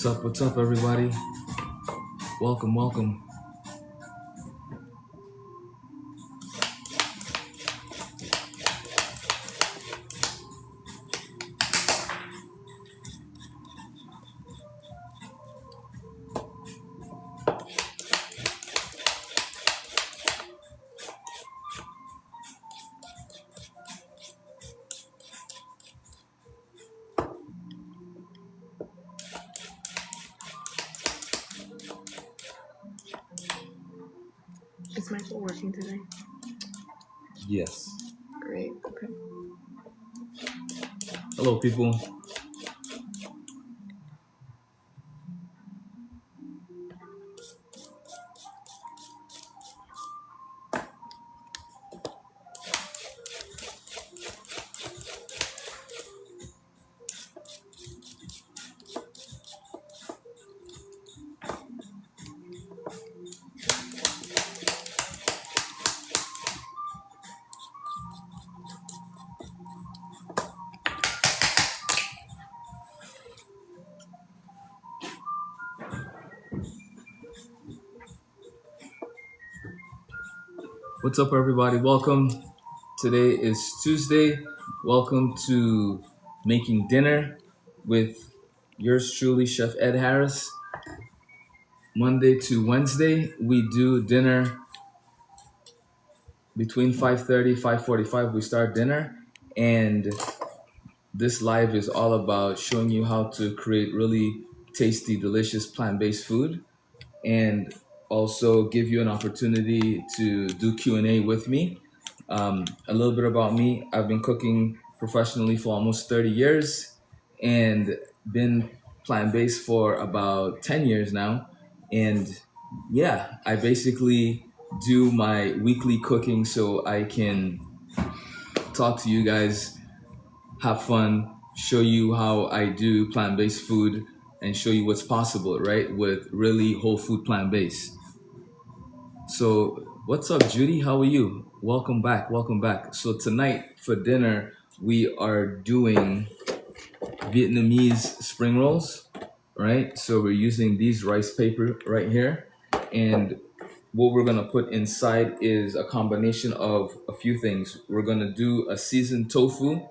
What's up, everybody? Welcome, welcome. Is my phone working today? Yes. Great. Okay. Hello, people. What's up, everybody? Welcome. Today is Tuesday. Welcome to Making Dinner with yours truly, Chef Ed Harris. Monday to Wednesday, we do dinner between 5:30, 5:45. We start dinner, and this live is all about showing you how to create really tasty, delicious plant-based food, and also give you an opportunity to do Q&A with me. A little bit about me: I've been cooking professionally for almost 30 years and been plant-based for about 10 years now. And yeah, I basically do my weekly cooking so I can talk to you guys, have fun, show you how I do plant-based food, and show you what's possible, right, with really whole food plant-based. So, what's up, Judy? How are you? Welcome back. Welcome back. So, tonight for dinner, we are doing Vietnamese spring rolls, right? So, we're using these rice paper right here. And what we're going to put inside is a combination of a few things. We're going to do a seasoned tofu.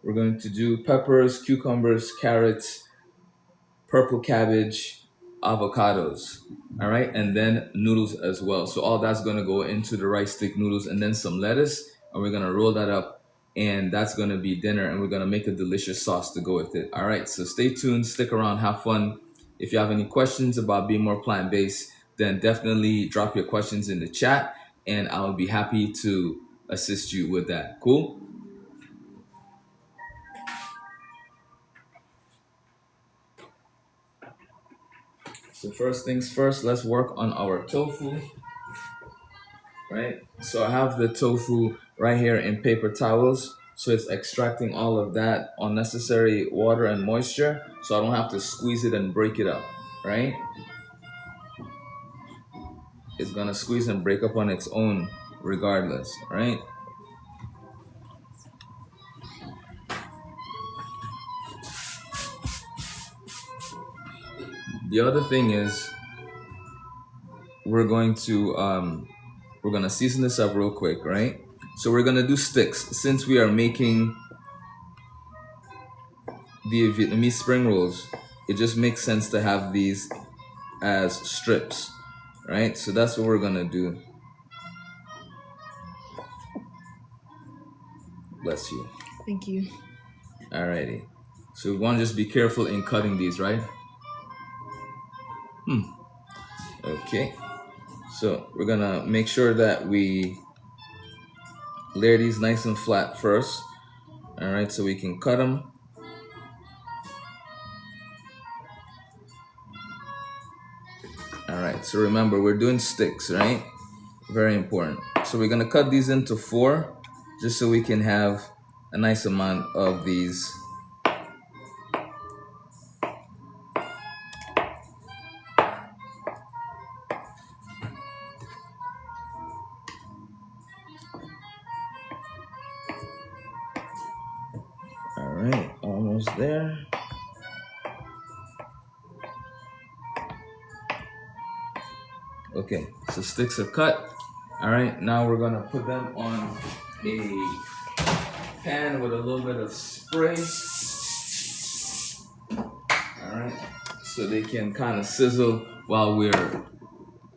We're going to do peppers, cucumbers, carrots, purple cabbage, avocados, all right, and then noodles as well. So all that's going to go into the rice stick noodles and then some lettuce, and we're going to roll that up, and that's going to be dinner, and we're going to make a delicious sauce to go with it. All right, so stay tuned, stick around, have fun. If you have any questions about being more plant-based, then definitely drop your questions in the chat, and I'll be happy to assist you with that. Cool? So first things first, let's work on our tofu, right? So I have the tofu right here in paper towels. So it's extracting all of that unnecessary water and moisture, so I don't have to squeeze it and break it up, right? It's gonna squeeze and break up on its own regardless, right? The other thing is we're gonna season this up real quick, right? So we're gonna do sticks since we are making the Vietnamese spring rolls. It just makes sense to have these as strips, right? So that's what we're gonna do. Bless you. Thank you. Alrighty. So we want to just be careful in cutting these, right? Okay. So we're gonna make sure that we layer these nice and flat first. All right, so we can cut them. All right, so remember we're doing sticks, right? Very important. So we're gonna cut these into 4 just so we can have a nice amount of these. All right, almost there. Okay, so sticks are cut. All right, now we're gonna put them on a pan with a little bit of spray. All right, so they can kind of sizzle while we're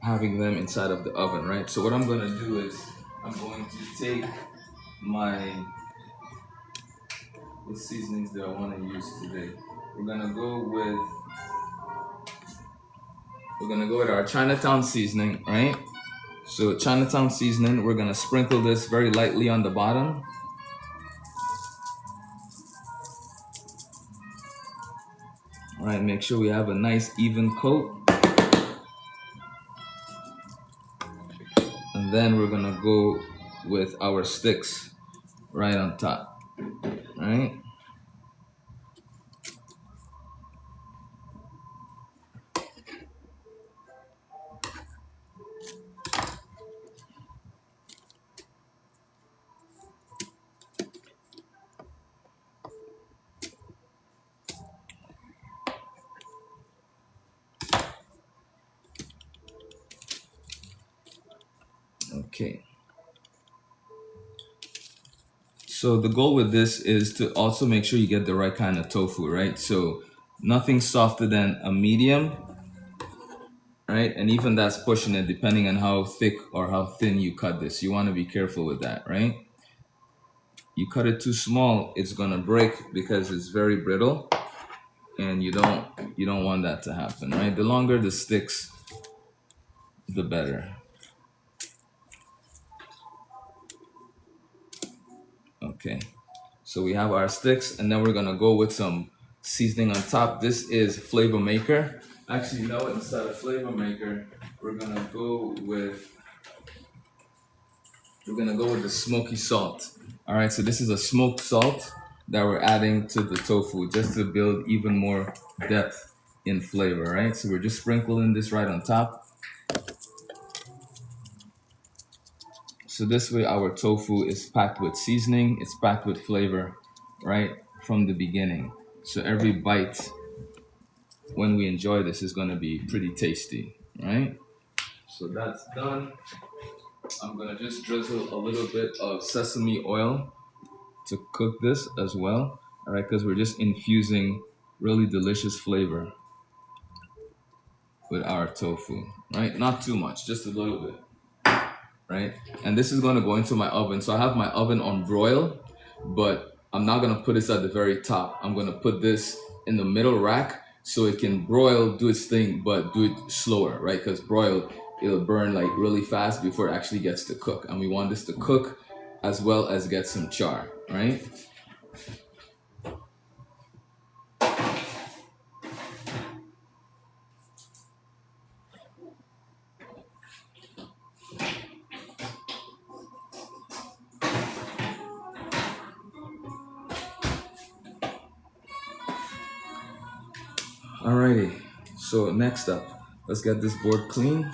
having them inside of the oven, right? So what I'm gonna do is I'm going to take my what seasonings do I want to use today. We're gonna go with our Chinatown seasoning, right? So Chinatown seasoning, we're gonna sprinkle this very lightly on the bottom. All right, make sure we have a nice even coat. And then we're gonna go with our sticks right on top, right? Okay. So the goal with this is to also make sure you get the right kind of tofu, right? So nothing softer than a medium, right? And even that's pushing it depending on how thick or how thin you cut this. You want to be careful with that, right? You cut it too small, it's gonna break because it's very brittle, and you don't want that to happen, right? The longer the sticks, the better. Okay. So we have our sticks, and then we're gonna go with some seasoning on top. This is flavor maker. Actually, no, instead of flavor maker, we're gonna go with the smoky salt. All right, so this is a smoked salt that we're adding to the tofu just to build even more depth in flavor, right? So we're just sprinkling this right on top. So this way our tofu is packed with seasoning, it's packed with flavor, right, from the beginning. So every bite, when we enjoy this, is gonna be pretty tasty, right? So that's done. I'm gonna just drizzle a little bit of sesame oil to cook this as well, all right, because we're just infusing really delicious flavor with our tofu, right? Not too much, just a little bit, right? And this is gonna go into my oven. So I have my oven on broil, but I'm not gonna put this at the very top. I'm gonna put this in the middle rack so it can broil, do its thing, but do it slower, right? Because broil, it'll burn like really fast before it actually gets to cook. And we want this to cook as well as get some char, right? Alrighty, so next up, let's get this board clean.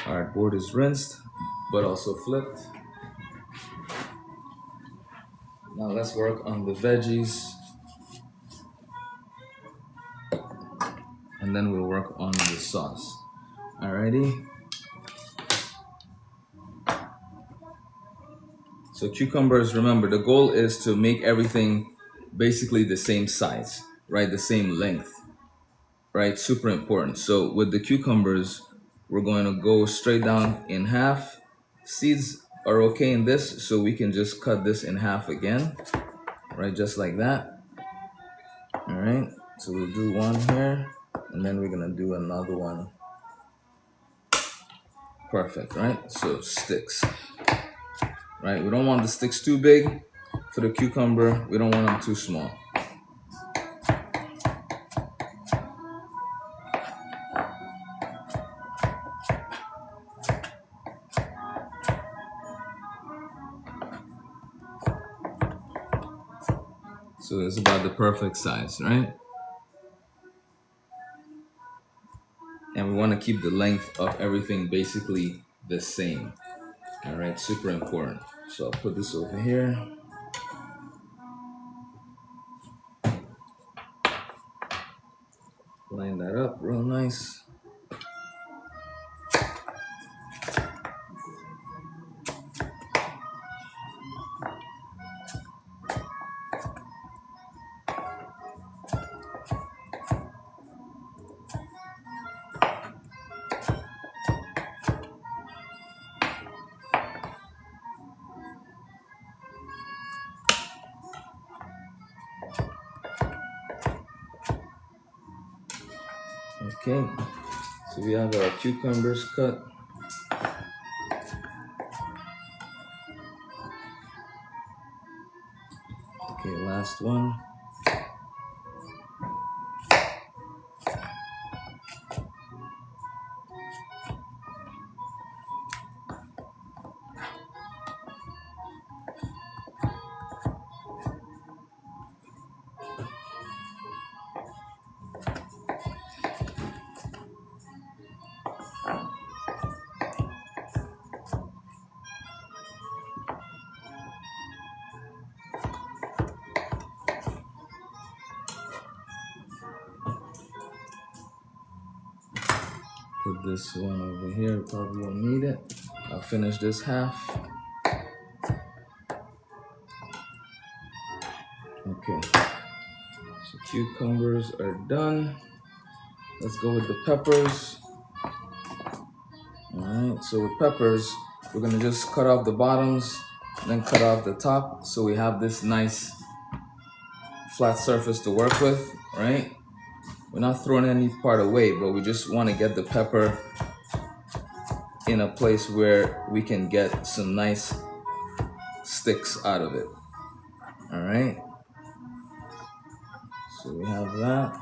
Alright, board is rinsed, but also flipped. Now let's work on the veggies, and then we'll work on the sauce. Alrighty. So cucumbers, remember, the goal is to make everything basically the same size, right? The same length, right? Super important. So with the cucumbers, we're going to go straight down in half. Seeds are okay in this, so we can just cut this in half again, right? Just like that. All right. So we'll do one here, and then we're gonna do another one. Perfect, right? So sticks, right? We don't want the sticks too big for the cucumber. We don't want them too small. So it's about the perfect size, right? want to keep the length of everything basically the same. All right, super important. So I'll put this over here. Line that up real nice. Okay, so we have our cucumbers cut. Okay, last one. Put this one over here, probably won't need it. I'll finish this half. Okay, so cucumbers are done. Let's go with the peppers. All right, so with peppers, we're gonna just cut off the bottoms, then cut off the top, so we have this nice flat surface to work with, right? We're not throwing any part away, but we just want to get the pepper in a place where we can get some nice sticks out of it. All right, so we have that.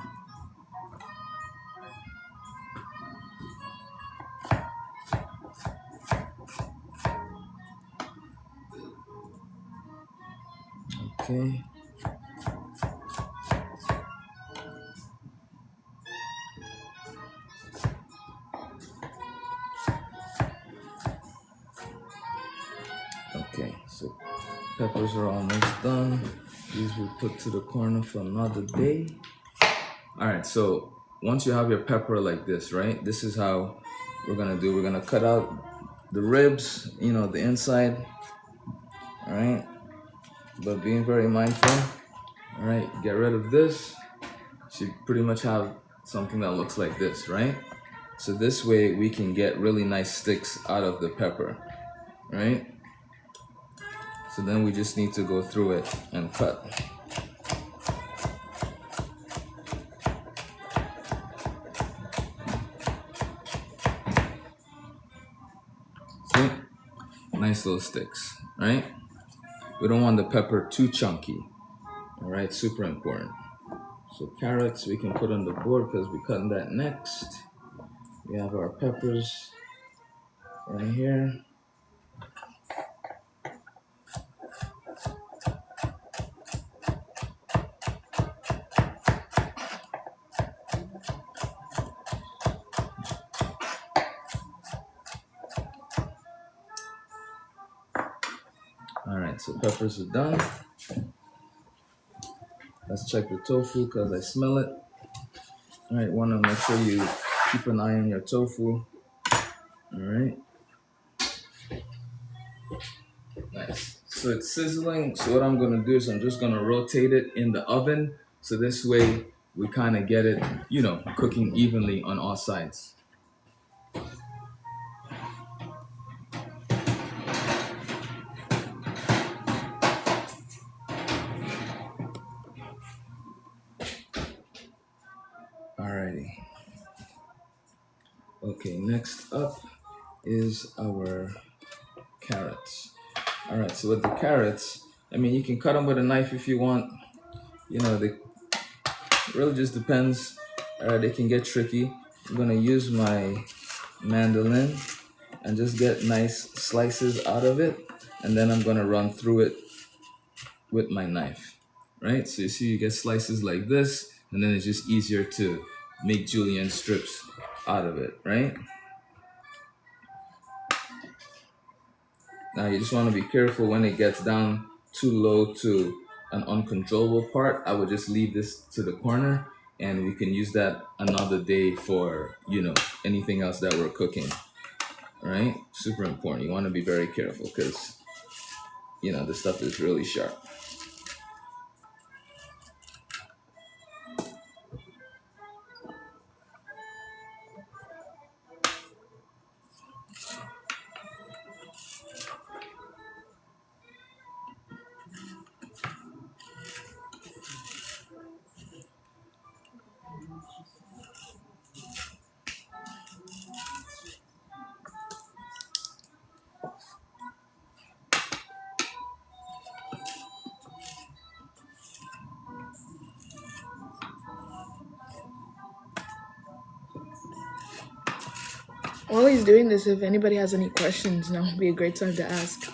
Okay. Okay, so peppers are almost done. These we'll put to the corner for another day. All right, so once you have your pepper like this, right? This is how we're gonna do. We're gonna cut out the ribs, you know, the inside. All right, but being very mindful. All right, get rid of this. So you pretty much have something that looks like this, right? So this way we can get really nice sticks out of the pepper, right? So then we just need to go through it and cut. See? Nice little sticks, right? We don't want the pepper too chunky. All right, super important. So carrots we can put on the board because we're cutting that next. We have our peppers right here. All right, so peppers are done. Let's check the tofu because I smell it. All right, want to make sure you keep an eye on your tofu. All right. Nice. So it's sizzling. So what I'm going to do is I'm just going to rotate it in the oven. So this way we kind of get it, you know, cooking evenly on all sides. Alrighty. Okay, next up is our carrots. All right, so with the carrots, I mean, you can cut them with a knife if you want. You know, it really just depends. They can get tricky. I'm gonna use my mandolin and just get nice slices out of it, and then I'm gonna run through it with my knife, right? So you see, you get slices like this, and then it's just easier to make julienne strips out of it, right? Now you just want to be careful when it gets down too low to an uncontrollable part. I would just leave this to the corner and we can use that another day for, anything else that we're cooking. All right? Super important. You want to be very careful because, this stuff is really sharp. While he's doing this, if anybody has any questions, now would be a great time to ask.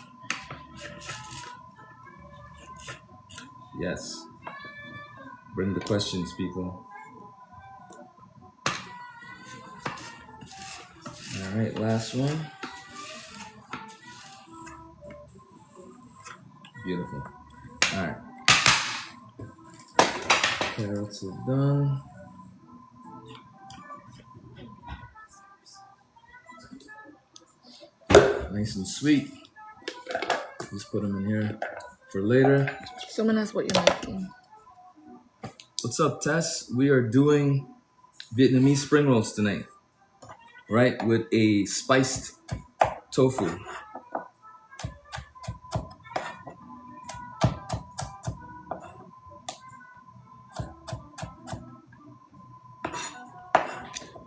Yes. Bring the questions, people. All right, last one. Beautiful. All right. Carrots are done. Nice and sweet. Just put them in here for later. Someone asked what you're making. What's up, Tess? We are doing Vietnamese spring rolls tonight, right? With a spiced tofu.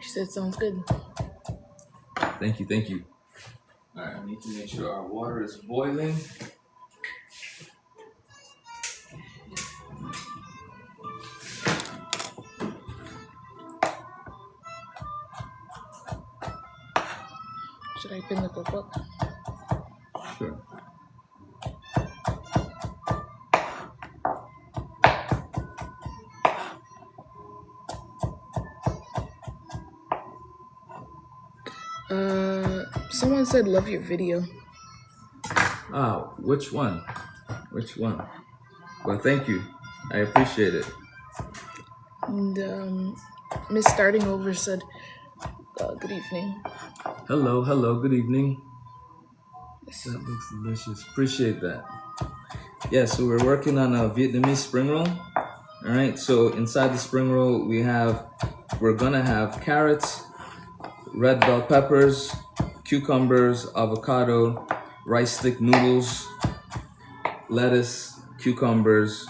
She said, sounds good. Thank you. All right, I need to make sure our water is boiling. Should I pin the cookbook? Sure. Someone said love your video. Ah, which one? Well, thank you. I appreciate it. And Miss Starting Over said, good evening. Hello, good evening. That looks delicious. Appreciate that. Yeah, so we're working on a Vietnamese spring roll. All right, so inside the spring roll, we're gonna have carrots, red bell peppers, cucumbers, avocado, rice stick noodles, lettuce, cucumbers,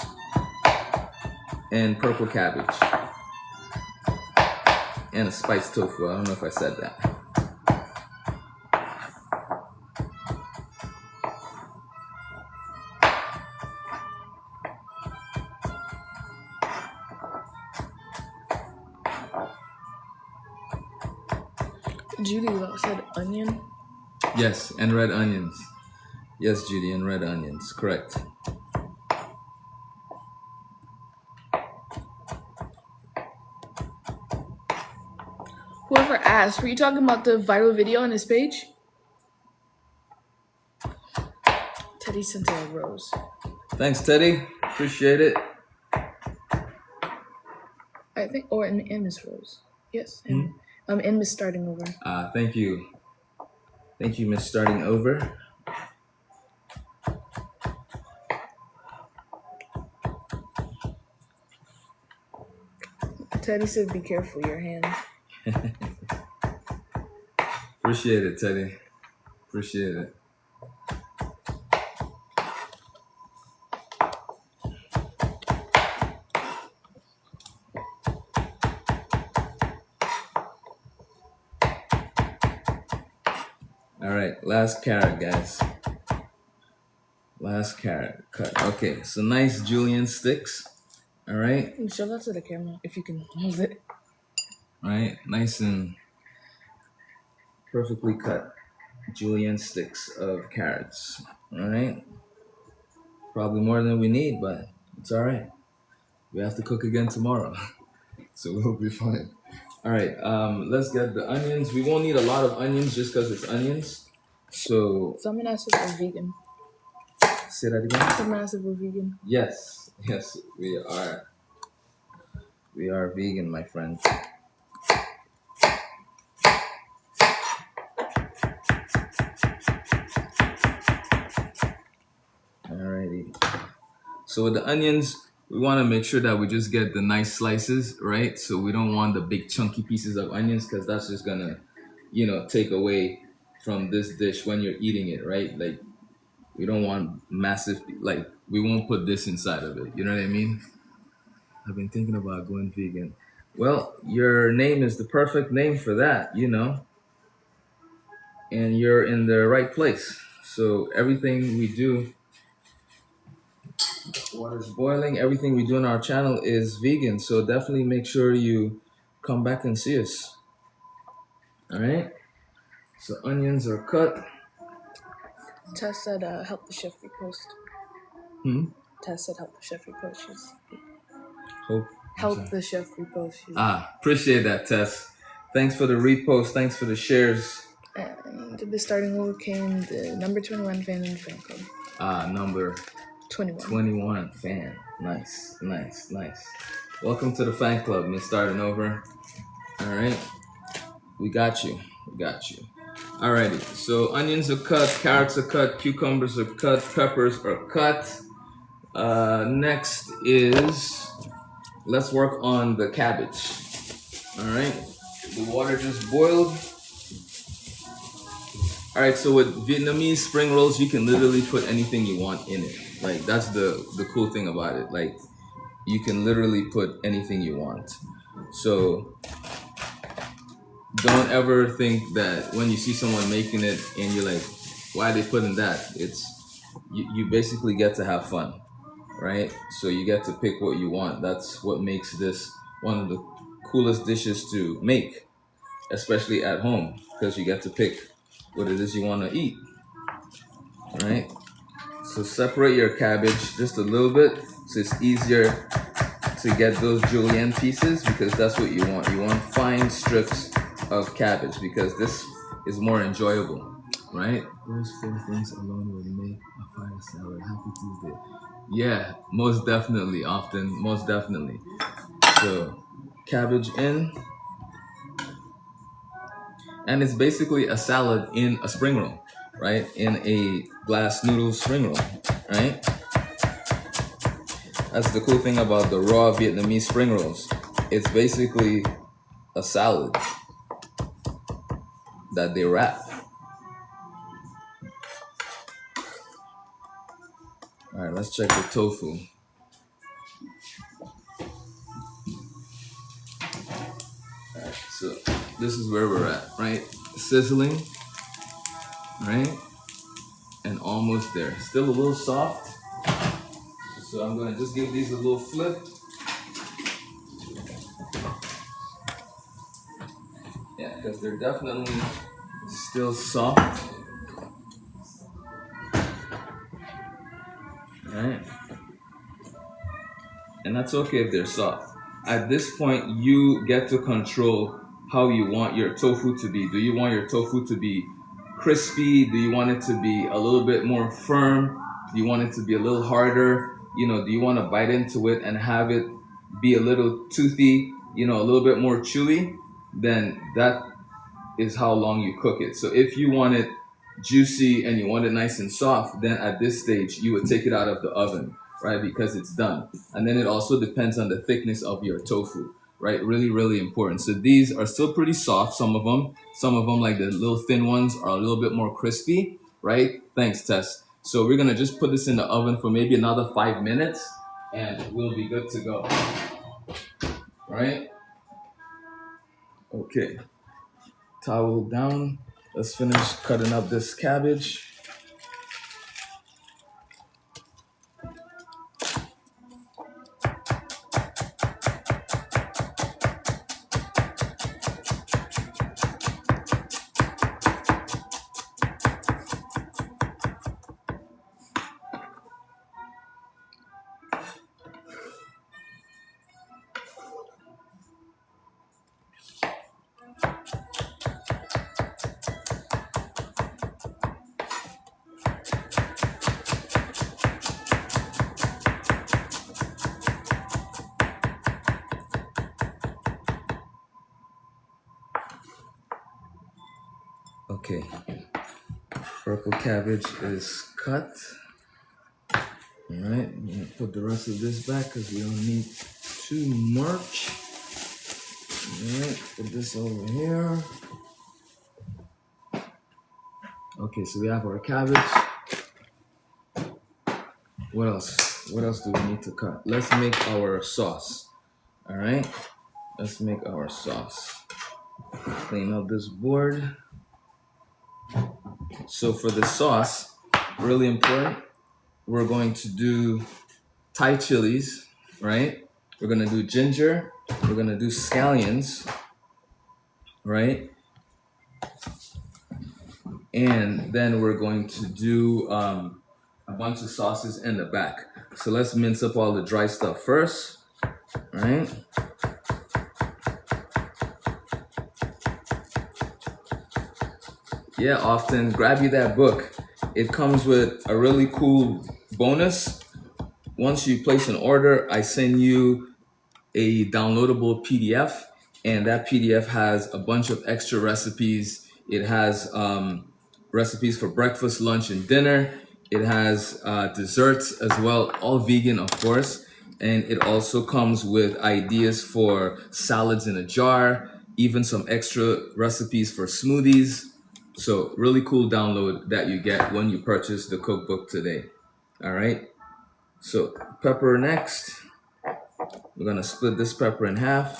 and purple cabbage. And a spiced tofu. I don't know if I said that. Judy said onion. Yes, and red onions. Yes, Judy, and red onions. Correct. Whoever asked, were you talking about the viral video on his page? Teddy sent a rose. Thanks, Teddy. Appreciate it. I think, or in Miss Rose. Yes. And Miss Starting Over. Thank you. Thank you, Miss Starting Over. Teddy said, be careful, your hands. Appreciate it, Teddy. Appreciate it. All right, last carrot, guys. Last carrot cut. Okay, so nice julienne sticks. All right. Show that to the camera if you can hold it. All right, nice and perfectly cut julienne sticks of carrots. All right. Probably more than we need, but it's all right. We have to cook again tomorrow, so we'll be fine. All right, let's get the onions. We won't need a lot of onions just because it's onions. So, So I'm gonna ask if we're vegan. say that again. I'm gonna ask if we're vegan. Yes, yes, we are. We are vegan, my friend. Alrighty. So with the onions, we want to make sure that we just get the nice slices, right? So we don't want the big chunky pieces of onions because that's just gonna, take away from this dish when you're eating it, right? Like we don't want massive, like we won't put this inside of it. You know what I mean? I've been thinking about going vegan. Well, your name is the perfect name for that, and you're in the right place. So everything we do, water's boiling, everything we do on our channel is vegan. So definitely make sure you come back and see us. All right. So onions are cut. Tess said, "Help the chef repost." Hmm. Tess said, "Help the chef repost." She's Hope. help the chef repost. Appreciate that, Tess. Thanks for the repost. Thanks for the shares. And the starting over came the number 21 fan in the fan club. Number 21 fan. Nice, nice, nice. Welcome to the fan club, Miss Starting Over. All right. We got you. We got you. Alrighty. So onions are cut, carrots are cut, cucumbers are cut, peppers are cut. Next is let's work on the cabbage. All right. The water just boiled. All right. So with Vietnamese spring rolls, you can literally put anything you want in it. Like that's the cool thing about it. Like you can literally put anything you want. So don't ever think that when you see someone making it and you're like, why are they putting that? It's you basically get to have fun, right? So you get to pick what you want. That's what makes this one of the coolest dishes to make, especially at home, because you get to pick what it is you want to eat, right? So separate your cabbage just a little bit so it's easier to get those julienne pieces because that's what you want. You want fine strips of cabbage because this is more enjoyable, right? Those four things alone will make a fire salad. Happy Tuesday. Yeah, most definitely, often, most definitely. So, cabbage in, and it's basically a salad in a spring roll, right? In a glass noodle spring roll, right? That's the cool thing about the raw Vietnamese spring rolls. It's basically a salad that they wrap. All right, let's check the tofu. All right, so this is where we're at, right? Sizzling, right? And almost there. Still a little soft. So I'm gonna just give these a little flip. Yeah, because they're definitely still soft. All right? And that's okay if they're soft. At this point, you get to control how you want your tofu to be. Do you want your tofu to be crispy? Do you want it to be a little bit more firm? Do you want it to be a little harder? Do you want to bite into it and have it be a little toothy, a little bit more chewy? Then that is how long you cook it. So if you want it juicy and you want it nice and soft, then at this stage you would take it out of the oven, right? Because it's done. And then it also depends on the thickness of your tofu, right? Really, really important. So these are still pretty soft, some of them. Some of them, like the little thin ones, are a little bit more crispy, right? Thanks, Tess. So we're gonna just put this in the oven for maybe another 5 minutes and we'll be good to go, right? Okay. Towel down. Let's finish cutting up this cabbage. purple cabbage is cut. All right, I'm gonna put the rest of this back because we don't need too much. All right, put this over here. Okay, so we have our cabbage. What else? What else do we need to cut? Let's make our sauce. All right, let's make our sauce. Clean up this board. So for the sauce, really important, we're going to do Thai chilies, right? We're gonna do ginger. We're gonna do scallions, right? And then we're going to do a bunch of sauces in the back. So let's mince up all the dry stuff first, right? Yeah, often grab you that book. It comes with a really cool bonus. Once you place an order, I send you a downloadable PDF, and that PDF has a bunch of extra recipes. It has recipes for breakfast, lunch, and dinner. It has desserts as well, all vegan, of course. And it also comes with ideas for salads in a jar, even some extra recipes for smoothies. So really cool download that you get when you purchase the cookbook today. All right. So pepper next. We're gonna split this pepper in half.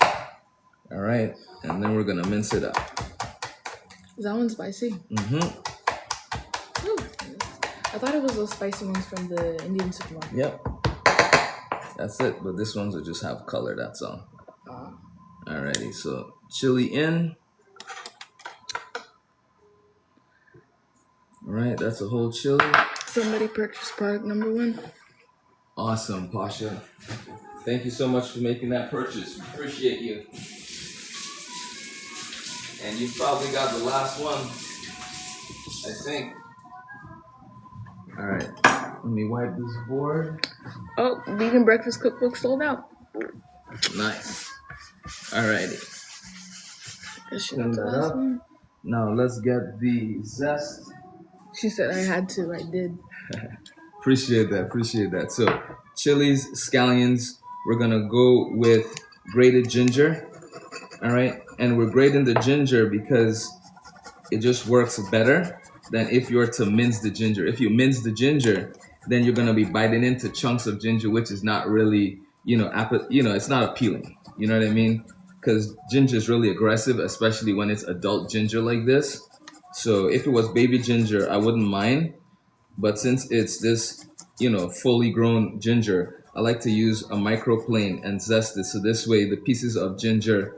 All right. And then we're gonna mince it up. Is that one spicy? Mm-hmm. Ooh. I thought it was those spicy ones from the Indian supermarket. Yep. That's it. But this ones will just have color, that's all. Alrighty. So chili in. All right, that's a whole chili. Somebody purchased product number 1. Awesome, Pasha. Thank you so much for making that purchase. Appreciate you. And you probably got the last one, I think. All right, let me wipe this board. Oh, vegan breakfast cookbook sold out. Nice. Alrighty. Clean that last up. one. Now let's get the zest. She said I had to. I did. Appreciate that. So chilies, scallions. We're gonna go with grated ginger. All right, and we're grating the ginger because it just works better than if you were to mince the ginger. If you mince the ginger, then you're gonna be biting into chunks of ginger, which is not really, it's not appealing. You know what I mean? Because ginger is really aggressive, especially when it's adult ginger like this. So if it was baby ginger, I wouldn't mind. But since it's this, fully grown ginger, I like to use a microplane and zest it. So this way the pieces of ginger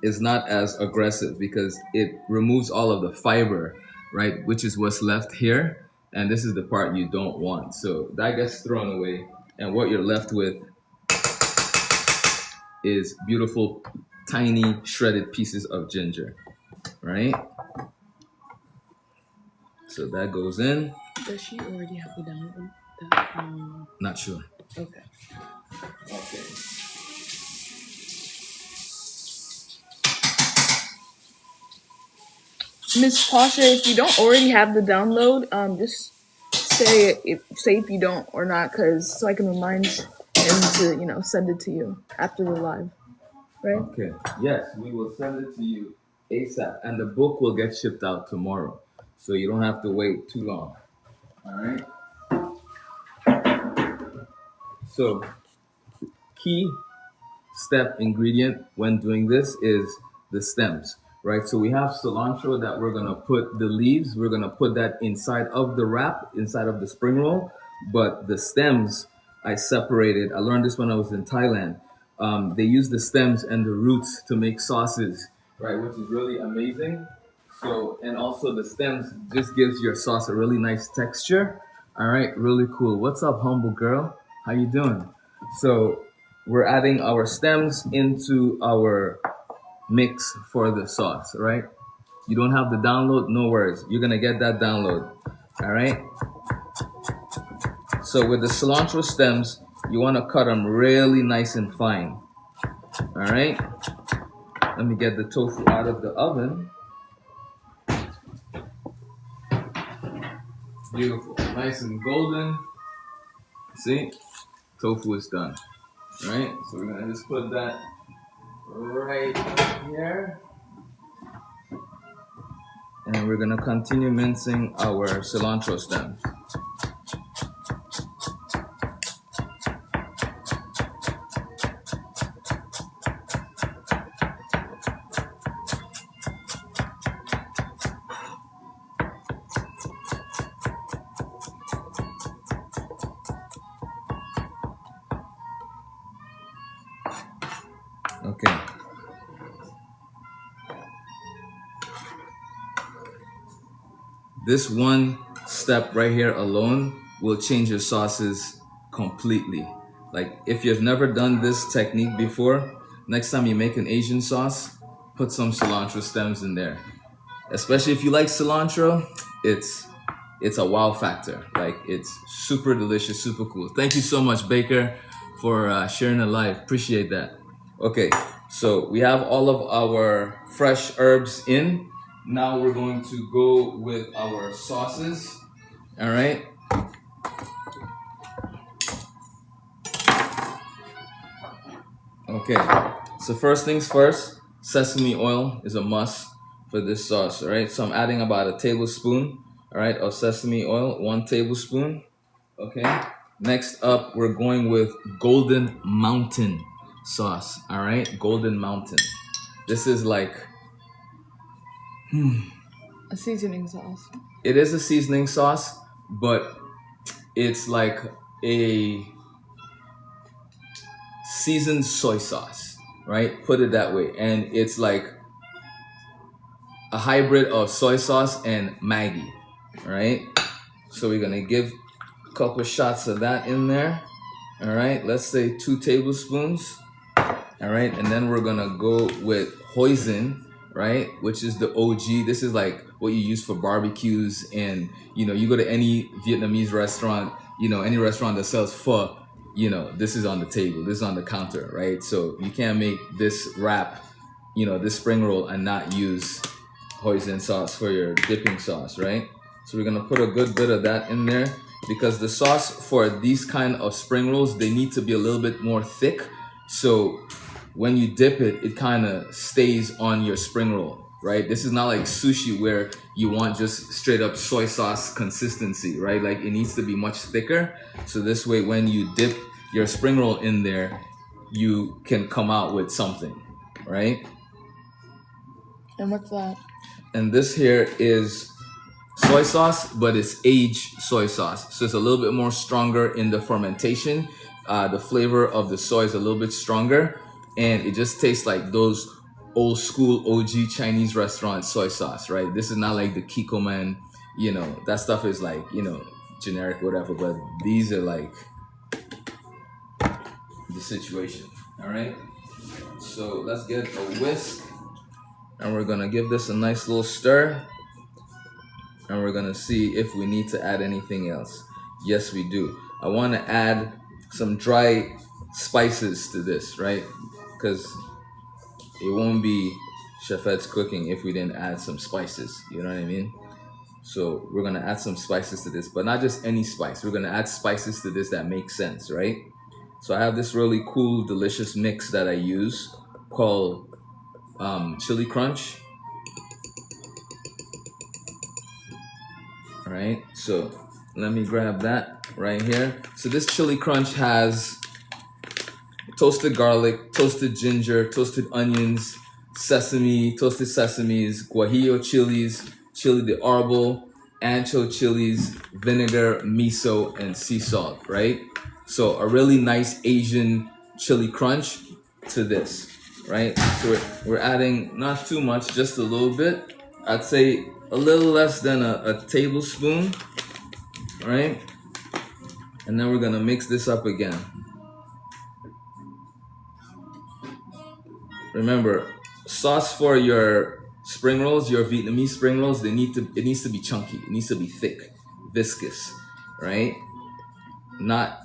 is not as aggressive because it removes all of the fiber, right? Which is what's left here. And this is the part you don't want. So that gets thrown away. And what you're left with is beautiful, tiny, shredded pieces of ginger, right? So that goes in. Does she already have the download? Not sure. Okay. Okay. Miss Pasha, if you don't already have the download, just say if you don't or not, so I can remind him to send it to you after the live, right? Okay. Yes, we will send it to you ASAP, and the book will get shipped out tomorrow, so you don't have to wait too long. All right. So, key step ingredient when doing this is the stems, right? So we have cilantro that we're gonna put the leaves. We're gonna put that inside of the wrap, inside of the spring roll. But the stems I separated. I learned this when I was in Thailand. They use the stems and the roots to make sauces, right? Which is really amazing. So, and also the stems just gives your sauce a really nice texture. All right, really cool. What's up, humble girl? How you doing? So we're adding our stems into our mix for the sauce, right? You don't have the download, no worries. You're gonna get that download, all right? So with the cilantro stems, you wanna cut them really nice and fine, all right? Let me get the tofu out of the oven. Beautiful. Nice and golden. See? Tofu is done. Alright? So we're gonna just put that right here. And we're gonna continue mincing our cilantro stems. Okay. This one step right here alone will change your sauces completely. Like if you've never done this technique before, next time you make an Asian sauce, put some cilantro stems in there. Especially if you like cilantro, it's a wow factor. Like it's super delicious, super cool. Thank you so much, Baker, for sharing the live. Appreciate that. Okay, so we have all of our fresh herbs in. Now we're going to go with our sauces. All right. Okay, so first things first, sesame oil is a must for this sauce. All right, so I'm adding about a tablespoon, all right, of sesame oil, 1 tablespoon. Okay, next up, we're going with Golden Mountain sauce. All right, Golden Mountain. This is like A seasoning sauce. it is a seasoning sauce, but it's like a seasoned soy sauce, right? Put it that way. And it's like a hybrid of soy sauce and Maggi, right? So we're gonna give a couple shots of that in there. All right, let's say 2 tablespoons. All right, and then we're gonna go with hoisin, right? Which is the OG. This is like what you use for barbecues, and you know, you go to any Vietnamese restaurant, you know, any restaurant that sells pho, you know, this is on the table, this is on the counter, right? So you can't make this wrap, you know, this spring roll and not use hoisin sauce for your dipping sauce, right? So we're gonna put a good bit of that in there because the sauce for these kind of spring rolls, they need to be a little bit more thick. So when you dip it, it kind of stays on your spring roll, right? This is not like sushi where you want just straight up soy sauce consistency, right? Like it needs to be much thicker. So this way, when you dip your spring roll in there, you can come out with something, right? And what's that? And this here is soy sauce, but it's aged soy sauce. So it's a little bit more stronger in the fermentation. The flavor of the soy is a little bit stronger, and it just tastes like those old school OG Chinese restaurant soy sauce, right? This is not like the Kikkoman, you know, that stuff is like, you know, generic, whatever, but these are like the situation, all right? So let's get a whisk, and we're gonna give this a nice little stir, and we're gonna see if we need to add anything else. Yes, we do. I wanna add some dry spices to this, right? Because it won't be Chef Ed's cooking if we didn't add some spices, you know what I mean? So we're gonna add some spices to this, but not just any spice. We're gonna add spices to this that make sense, right? So I have this really cool, delicious mix that I use called Chili Crunch. All right, so let me grab that right here. So this Chili Crunch has toasted garlic, toasted ginger, toasted onions, sesame, toasted sesames, guajillo chilies, chili de árbol, ancho chilies, vinegar, miso, and sea salt, right? So a really nice Asian chili crunch to this, right? So we're adding not too much, just a little bit. I'd say a little less than a tablespoon, right? And then we're gonna mix this up again. Remember, sauce for your spring rolls, your Vietnamese spring rolls, it needs to be chunky. It needs to be thick, viscous, right?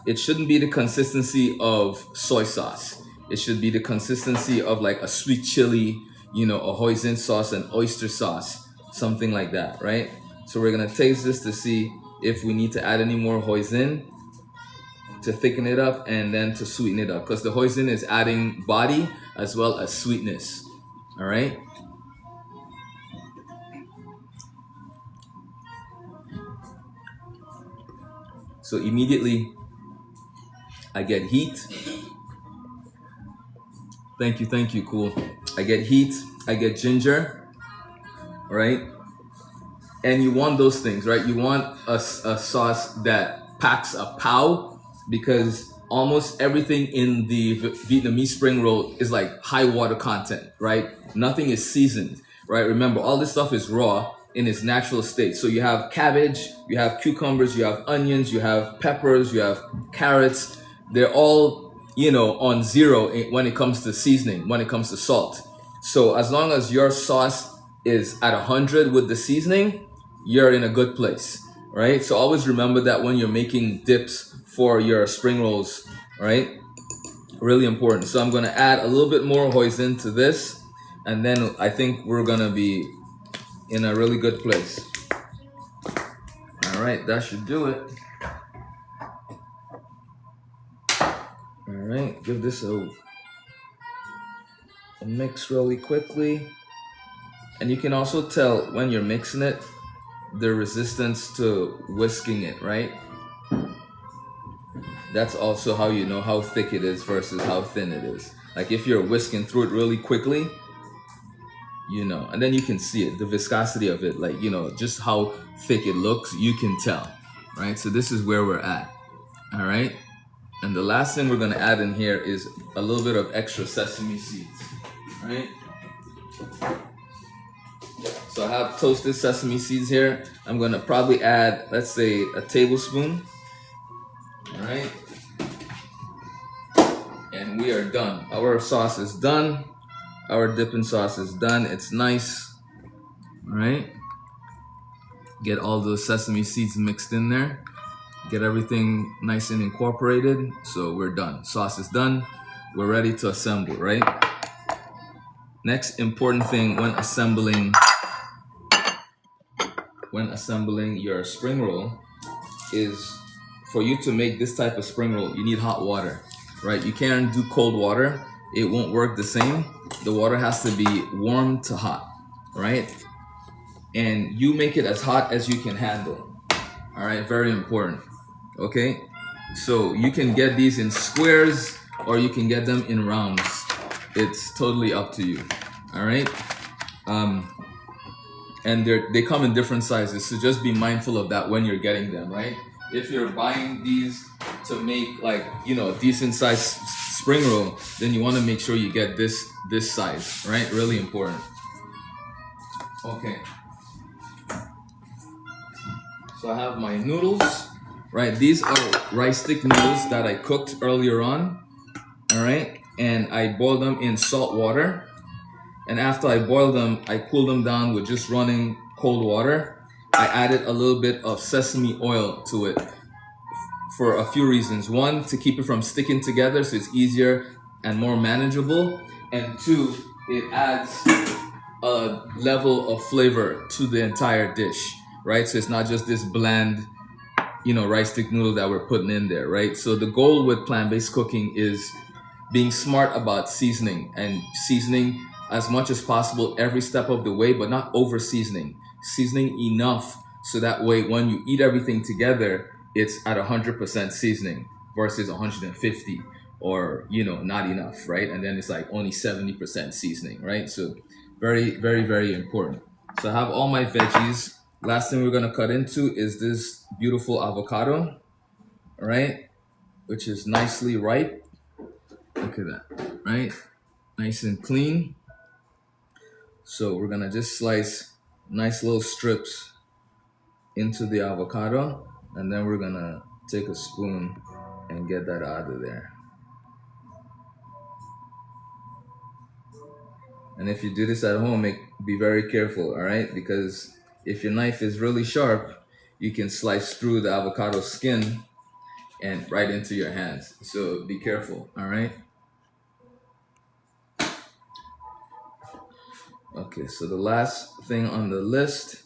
It shouldn't be the consistency of soy sauce. It should be the consistency of like a sweet chili, you know, a hoisin sauce, an oyster sauce, something like that, right? So we're gonna taste this to see if we need to add any more hoisin to thicken it up and then to sweeten it up, because the hoisin is adding body as well as sweetness. All right. So immediately I get heat. Thank you, cool. I get heat, I get ginger, right? And you want those things, right? You want a sauce that packs a pow, because almost everything in the Vietnamese spring roll is like high water content, right? Nothing is seasoned, right? Remember, all this stuff is raw in its natural state. So you have cabbage, you have cucumbers, you have onions, you have peppers, you have carrots. They're all, on zero when it comes to seasoning, when it comes to salt. So as long as your sauce is at 100 with the seasoning, you're in a good place, right? So always remember that when you're making dips for your spring rolls, right? Really important. So I'm gonna add a little bit more hoisin to this, and then I think we're gonna be in a really good place. All right, that should do it. All right, give this a mix really quickly. And you can also tell when you're mixing it, the resistance to whisking it, right? That's also how you know how thick it is versus how thin it is. Like if you're whisking through it really quickly, and then you can see it, the viscosity of it, like, just how thick it looks, you can tell, right? So this is where we're at, all right? And the last thing we're gonna add in here is a little bit of extra sesame seeds, right? So I have toasted sesame seeds here. I'm gonna probably add, let's say, a tablespoon, all right? And we are done. Our sauce is done. Our dipping sauce is done. It's nice, all right? Get all those sesame seeds mixed in there. Get everything nice and incorporated. So we're done. Sauce is done. We're ready to assemble, right? Next important thing when assembling your spring roll is, for you to make this type of spring roll, you need hot water, right? You can't do cold water. It won't work the same. The water has to be warm to hot, right? And you make it as hot as you can handle. All right, very important. Okay, so you can get these in squares or you can get them in rounds. It's totally up to you. All right, and they come in different sizes, so just be mindful of that when you're getting them, right? If you're buying these to make, like, a decent size spring roll, then you want to make sure you get this size, right? Really important. Okay. So I have my noodles, right? These are rice stick noodles that I cooked earlier on, all right? And I boiled them in salt water. And after I boiled them, I cooled them down with just running cold water. I added a little bit of sesame oil to it for a few reasons. One, to keep it from sticking together so it's easier and more manageable. And two, it adds a level of flavor to the entire dish, right? So it's not just this bland, rice stick noodle that we're putting in there, right? So the goal with plant-based cooking is being smart about seasoning, and seasoning as much as possible every step of the way, but not over seasoning. Seasoning enough so that way when you eat everything together, it's at 100% seasoning versus 150, or not enough, right? And then it's like only 70% seasoning, right? So very, very, very important. So I have all my veggies. Last thing we're gonna cut into is this beautiful avocado, all right? Which is nicely ripe. Look at that, right? Nice and clean. So we're gonna just slice nice little strips into the avocado, and then we're gonna take a spoon and get that out of there. And if you do this at home, be very careful, all right? Because if your knife is really sharp, you can slice through the avocado skin and right into your hands. So be careful, all right? Okay, so the last thing on the list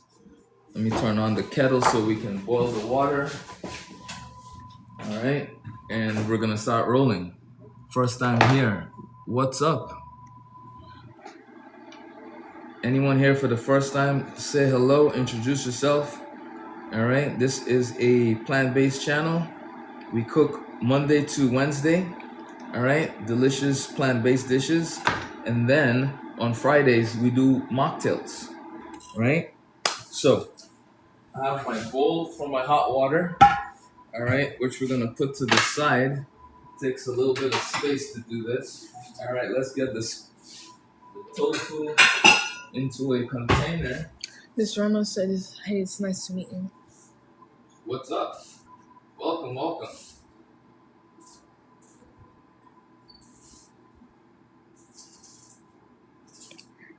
Let me turn on the kettle so we can boil the water. All right, and we're gonna start rolling. First time here, what's up? Anyone here for the first time, say hello, introduce yourself. All right, this is a plant-based channel. We cook Monday to Wednesday, all right, delicious plant-based dishes. And then on Fridays, we do mocktails, all right? So I have my bowl for my hot water, all right, which we're gonna put to the side. Takes a little bit of space to do this. All right, let's get the tofu into a container. This Ramos said, "Hey, it's nice to meet you." What's up? Welcome, welcome.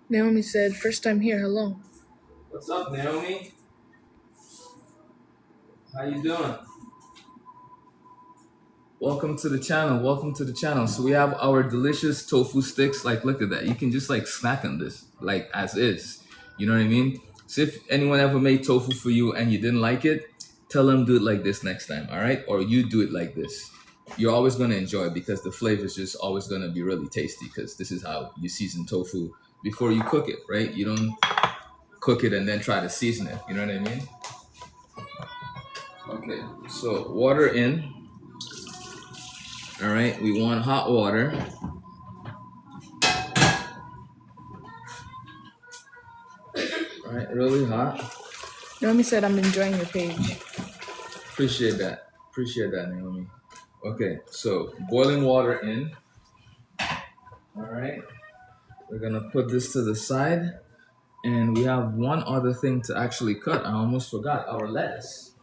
Naomi said, "First time here, hello." What's up, Naomi? How you doing? Welcome to the channel. Welcome to the channel. So we have our delicious tofu sticks. Like, look at that. You can just like snack on this, like as is. You know what I mean? So if anyone ever made tofu for you and you didn't like it, tell them do it like this next time, all right? Or you do it like this. You're always going to enjoy it because the flavor is just always going to be really tasty because this is how you season tofu before you cook it, right? You don't cook it and then try to season it. You know what I mean? Okay, so water in. All right, we want hot water. All right, really hot. Naomi said, "I'm enjoying your page." Appreciate that. Appreciate that, Naomi. Okay, so boiling water in. All right, we're gonna put this to the side. And we have one other thing to actually cut. I almost forgot, our lettuce.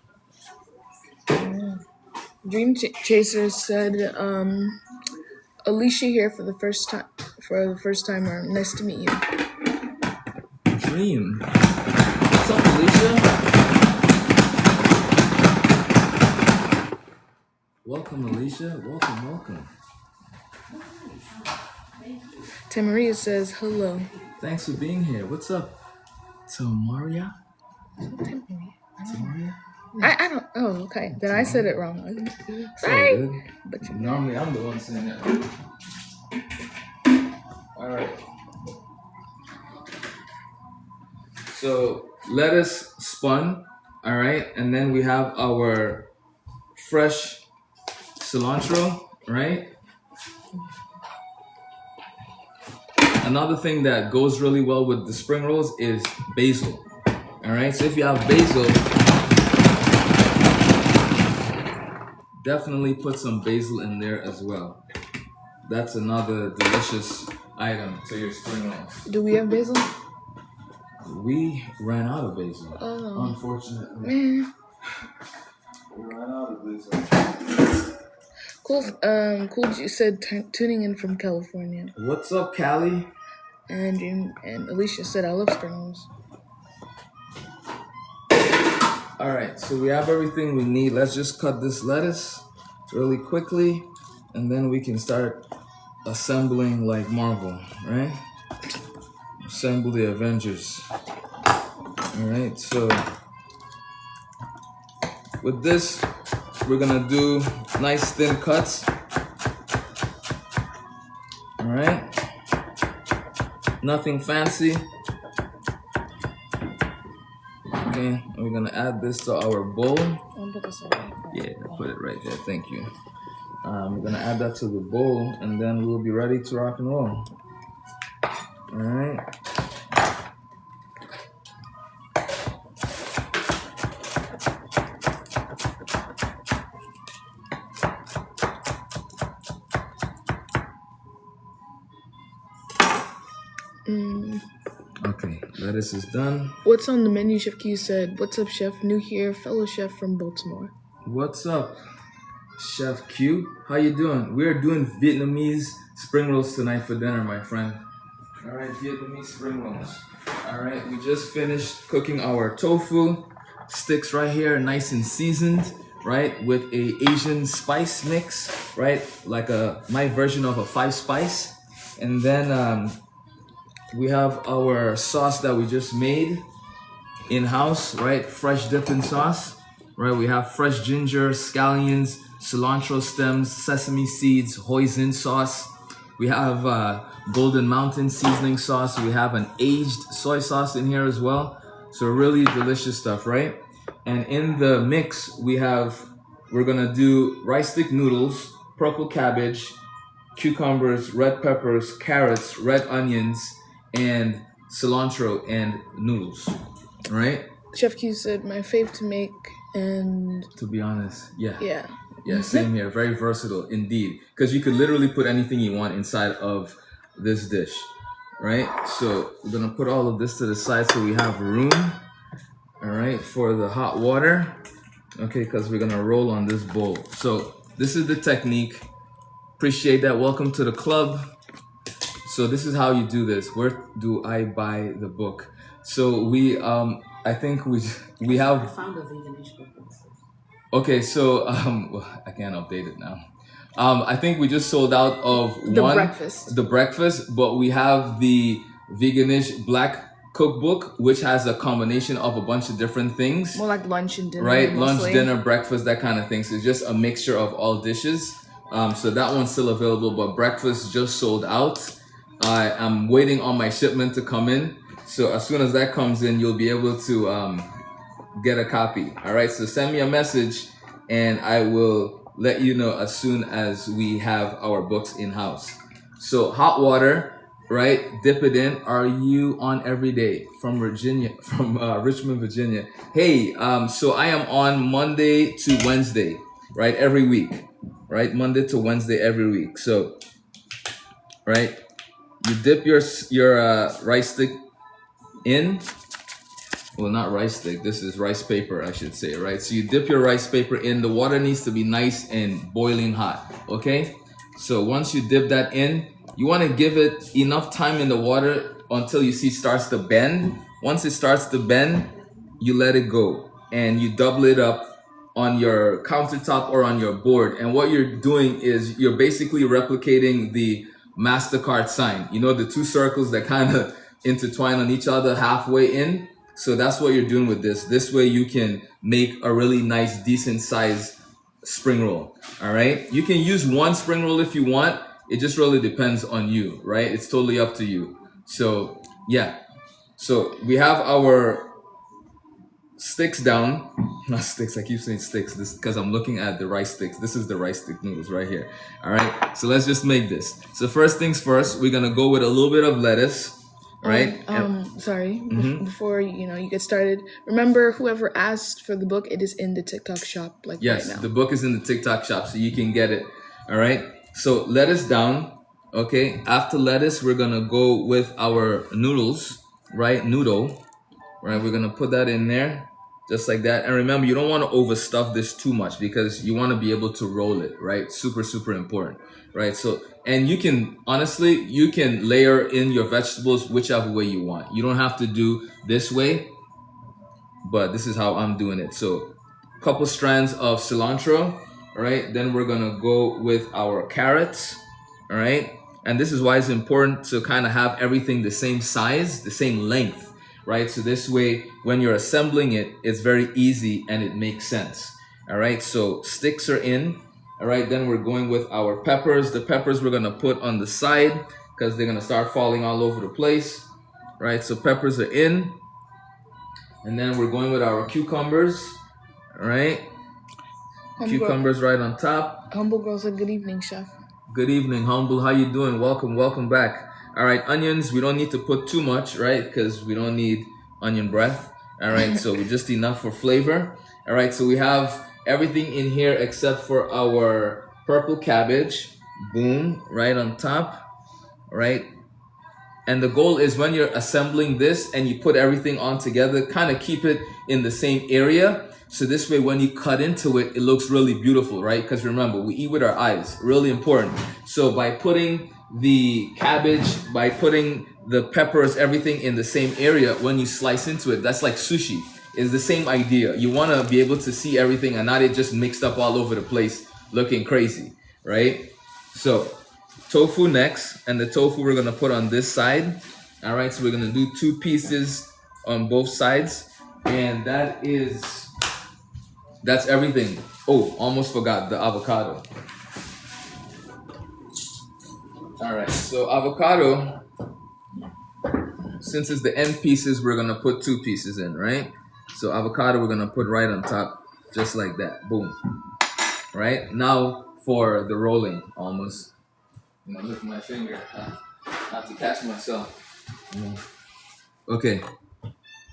Dream Chaser said, "Alicia here for the first time. For the first timer, nice to meet you." Dream. What's up, Alicia? Welcome, Alicia. Welcome, welcome. Tamaria says, "Hello." Thanks for being here. What's up, Tamaria? Tamaria? I don't. Oh, okay. Then I said it wrong. It's all Sorry. good. But Normally, I'm the one saying that. All right. So lettuce spun, all right, and then we have our fresh cilantro, right? Another thing that goes really well with the spring rolls is basil, all right? So if you have basil, definitely put some basil in there as well. That's another delicious item to your spring rolls. do we have basil? We ran out of basil, Oh, unfortunately. man. We ran out of basil. Cool. You said tuning in from California, What's up, Callie? and Alicia said, "I love spring rolls." All right, so we have everything we need. Let's just cut this lettuce really quickly, and then we can start assembling like Marvel, right? Assemble the Avengers. All right, so with this, we're gonna do nice thin cuts. All right, nothing fancy. Okay, we're gonna add this to our bowl. Yeah, put it right there. Thank you. We're gonna add that to the bowl, and then we'll be ready to rock and roll. All right. Okay, lettuce is done. What's on the menu, Chef Q said? "What's up, Chef? New here, fellow chef from Baltimore." What's up, Chef Q? How you doing? We're doing Vietnamese spring rolls tonight for dinner, my friend. All right, Vietnamese spring rolls. All right, we just finished cooking our tofu sticks right here, nice and seasoned, right, with a Asian spice mix, right, like my version of a 5-spice, and then we have our sauce that we just made. in-house, right? Fresh dipping sauce, right? We have fresh ginger, scallions, cilantro stems, sesame seeds, hoisin sauce. We have Golden Mountain seasoning sauce. We have an aged soy sauce in here as well. So really delicious stuff, right? And in the mix, we're gonna do rice stick noodles, purple cabbage, cucumbers, red peppers, carrots, red onions, and cilantro and noodles, right? Chef Q said my fave to make, and To be honest, yeah. yeah. Yeah, same here. Very versatile indeed. Because you could literally put anything you want inside of this dish, right? So we're gonna put all of this to the side so we have room, all right, for the hot water. Okay, because we're gonna roll on this bowl. So this is the technique. Appreciate that. Welcome to the club. So this is how you do this. Where do I buy the book? So I think we have. I found a veganish book. Okay, so I can't update it now. I think we just sold out of breakfast. the breakfast, but we have the veganish black cookbook, which has a combination of a bunch of different things. More like lunch and dinner. Right, mostly. lunch, dinner, breakfast, that kind of thing. So it's just a mixture of all dishes. So that one's still available, but breakfast just sold out. I am waiting on my shipment to come in. So as soon as that comes in, you'll be able to get a copy. All right, so send me a message and I will let you know as soon as we have our books in house. So hot water, right? Dip it in. Are you on every day from Virginia, from Richmond, Virginia? Hey, so I am on Monday to Wednesday, right? Every week, right? Monday to Wednesday every week. So, right, you dip your rice stick in. Well, not rice stick. This is rice paper, I should say, right? So you dip your rice paper in. The water needs to be nice and boiling hot, okay? So once you dip that in, you want to give it enough time in the water until you see it starts to bend. Once it starts to bend, you let it go and you double it up on your countertop or on your board. And what you're doing is you're basically replicating the MasterCard sign. You know, the two circles that kind of intertwine on each other halfway in. So that's what you're doing with this. This way you can make a really nice, decent size spring roll. All right. You can use one spring roll if you want. It just really depends on you, right? It's totally up to you. So yeah. So we have our sticks down. Not sticks. I keep saying sticks. This because I'm looking at the rice sticks. This is the rice stick noodles right here. All right. So let's just make this. So first things first, we're gonna go with a little bit of lettuce. Right. Sorry. Before you get started, remember whoever asked for the book, it is in the TikTok shop. Yes, right now. the book is in the TikTok shop, so you can get it. All right. So lettuce down. Okay. After lettuce, we're gonna go with our noodles. Right. Noodle. Right. We're gonna put that in there, just like that. And remember, you don't want to overstuff this too much because you want to be able to roll it. Right. Super, super important. Right. So. And you can, honestly, you can layer in your vegetables whichever way you want. You don't have to do this way, but this is how I'm doing it. So a couple strands of cilantro, all right? Then we're gonna go with our carrots, all right? And this is why it's important to kind of have everything the same size, the same length, right? So this way, when you're assembling it, it's very easy and it makes sense, all right? So sticks are in. All right, then we're going with our peppers. The peppers we're gonna put on the side because they're gonna start falling all over the place. Right, so peppers are in. And then we're going with our cucumbers. All right, cucumbers right on top. Humble Girl said, "Good evening, chef." Good evening, Humble. How you doing? Welcome back. All right, onions, we don't need to put too much, right? Because we don't need onion breath. All right, so just enough for flavor. All right, so we have everything in here except for our purple cabbage. Boom, right on top, right? And the goal is when you're assembling this and you put everything on together, kind of keep it in the same area. So this way, when you cut into it, it looks really beautiful, right? Because remember, we eat with our eyes, really important. So by putting the cabbage, by putting the peppers, everything in the same area, when you slice into it, that's like sushi. It's the same idea. You want to be able to see everything and not it just mixed up all over the place looking crazy, right? So tofu next, and the tofu we're going to put on this side. All right, so we're going to do 2 pieces on both sides. And that's everything. Oh, almost forgot the avocado. All right, so avocado, since it's the end pieces, we're gonna put 2 pieces in, right? So avocado, we're gonna put right on top, just like that. Boom. Right now for the rolling, almost. Lift my finger. I have to catch myself. Okay,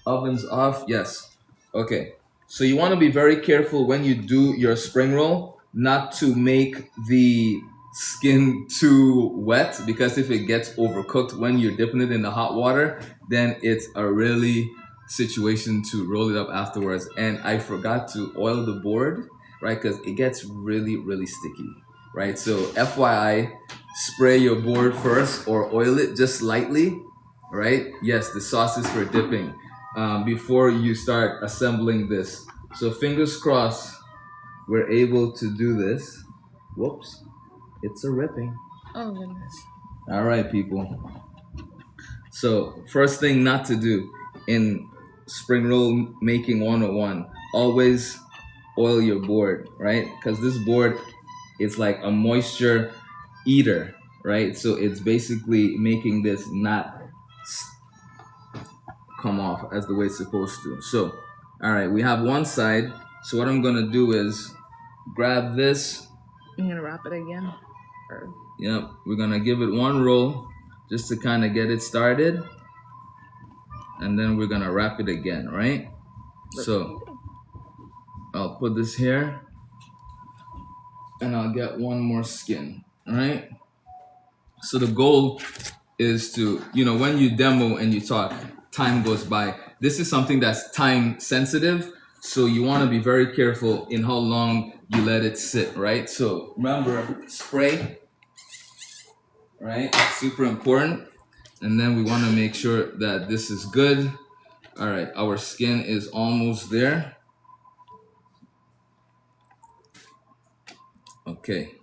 oven's off. Yes. Okay. So you want to be very careful when you do your spring roll, not to make the skin too wet, because if it gets overcooked when you're dipping it in the hot water, then it's a really situation to roll it up afterwards. And I forgot to oil the board, right? Because it gets really, really sticky, right? So FYI, spray your board first or oil it just lightly, right? Yes, the sauce is for dipping before you start assembling this. So fingers crossed, we're able to do this. Whoops, it's a ripping. Oh goodness. All right, people. So first thing not to do in spring roll making 101, always oil your board, right? Because this board is like a moisture eater, right? So it's basically making this not come off as the way it's supposed to. So, all right, we have one side. So what I'm gonna do is grab this. I'm gonna wrap it again. Yep, we're gonna give it one roll just to kind of get it started, and then we're gonna wrap it again, right? So I'll put this here, and I'll get one more skin, all right? So the goal is to, when you demo and you talk, time goes by. This is something that's time sensitive, so you want to be very careful in how long you let it sit, right? So remember, spray, right? Super important. And then we want to make sure that this is good. All right, our skin is almost there. Okay.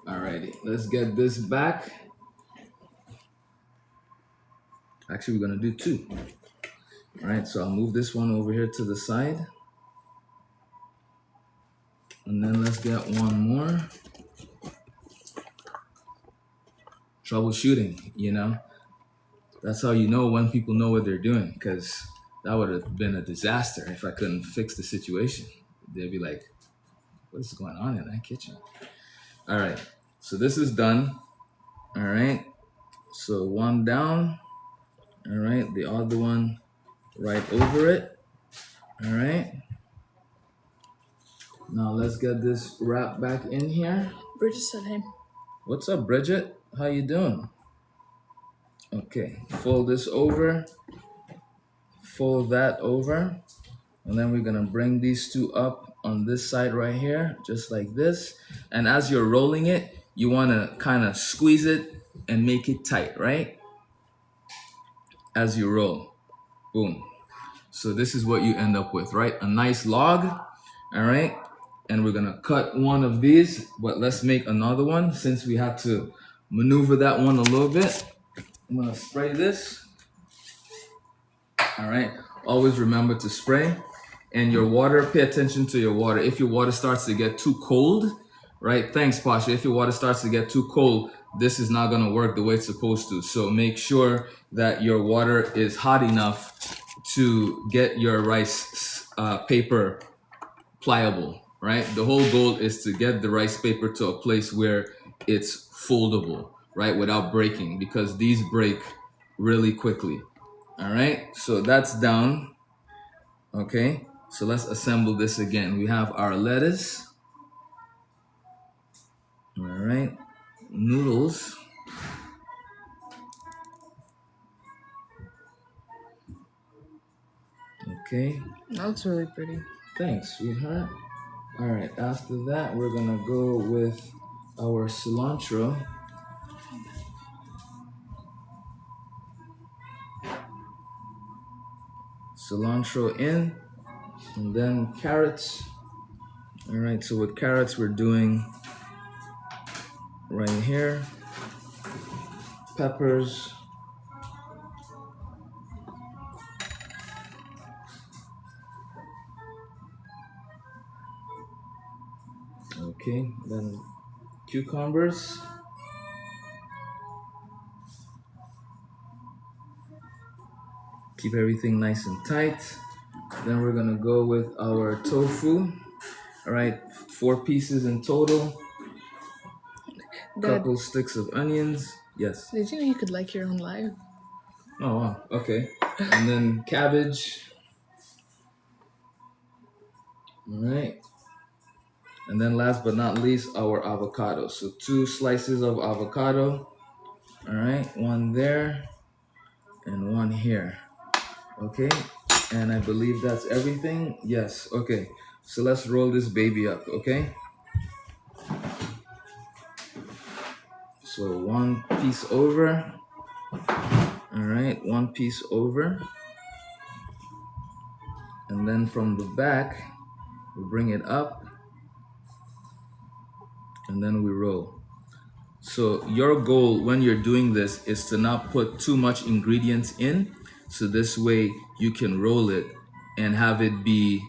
Alrighty, let's get this back. Actually, we're gonna do 2. All right, so I'll move this one over here to the side. And then let's get one more. Troubleshooting, That's how you know when people know what they're doing, because that would have been a disaster if I couldn't fix the situation. They'd be like, what is going on in that kitchen? All right, so this is done. All right, so one down. All right, the other one right over it. All right. Now let's get this wrapped back in here. Bridget said, "Hey, What's up, Bridget? How you doing?" Okay, fold this over. Fold that over. And then we're gonna bring these 2 up on this side right here, just like this. And as you're rolling it, you wanna kind of squeeze it and make it tight, right? As you roll, boom. So this is what you end up with, right? A nice log, all right? And we're gonna cut one of these, but let's make another one since we had to maneuver that one a little bit. I'm gonna spray this. All right, always remember to spray. And your water, pay attention to your water. If your water starts to get too cold, right? Thanks, Pasha. If your water starts to get too cold, this is not gonna work the way it's supposed to. So make sure that your water is hot enough to get your rice paper pliable, right? The whole goal is to get the rice paper to a place where it's foldable, right? Without breaking, because these break really quickly. All right, so that's down. Okay, so let's assemble this again. We have our lettuce. All right, noodles. Okay. that looks really pretty." Thanks, sweetheart. All right, after that, we're gonna go with our cilantro. Cilantro in, and then carrots. All right, so with carrots, we're doing right here, peppers, Okay, then cucumbers. Keep everything nice and tight. Then we're gonna go with our tofu. All right, 4 pieces in total. Dad, Couple sticks of onions. Yes. did you know you could like your own live? Oh wow. Okay. And then cabbage. All right. And then last but not least, our avocado. So 2 slices of avocado. All right, one there and one here. Okay. And I believe that's everything. Yes. Okay. So let's roll this baby up. Okay. So 1 piece over. All right, 1 piece over. And then from the back, we bring it up and then we roll. So your goal when you're doing this is to not put too much ingredients in. So this way you can roll it and have it be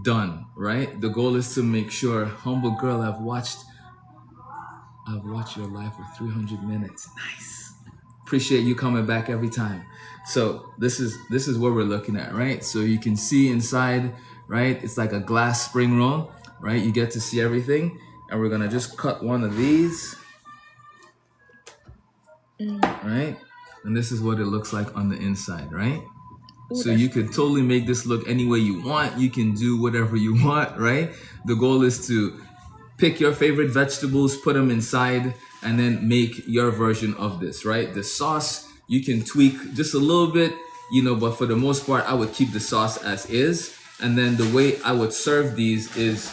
done, right? The goal is to make sure, humble girl, I've watched your life for 300 minutes. Nice. Appreciate you coming back every time. So this is what we're looking at, right? So you can see inside, right? It's like a glass spring roll, right? You get to see everything. And we're gonna just cut one of these, right? And this is what it looks like on the inside, right? Ooh, So you could totally make this look any way you want. You can do whatever you want, right? The goal is to pick your favorite vegetables, put them inside, and then make your version of this, right? The sauce, you can tweak just a little bit, but for the most part, I would keep the sauce as is. And then the way I would serve these is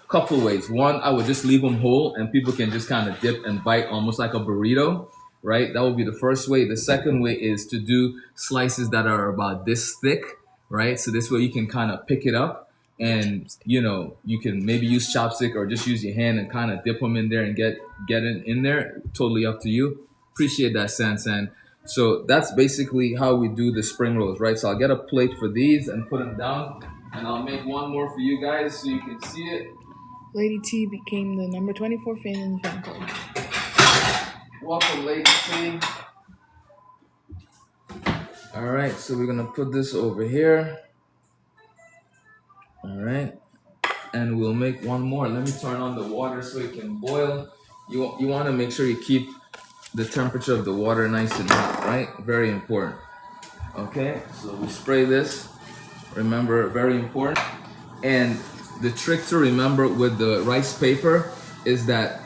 a couple ways. One, I would just leave them whole and people can just kind of dip and bite almost like a burrito, right? That would be the first way. The second way is to do slices that are about this thick, right? So this way you can kind of pick it up and you can maybe use chopstick or just use your hand and kind of dip them in there and get it in there. Totally up to you. Appreciate that, San. So that's basically how we do the spring rolls, right? So I'll get a plate for these and put them down, and I'll make one more for you guys so you can see it. Lady T became the number 24 fan in the fan club. Welcome, Lady T. All right, so we're gonna put this over here. All right, and we'll make one more. Let me turn on the water so it can boil. You want to make sure you keep the temperature of the water nice and hot, right? Very important. Okay, so we spray this. Remember, very important. And the trick to remember with the rice paper is that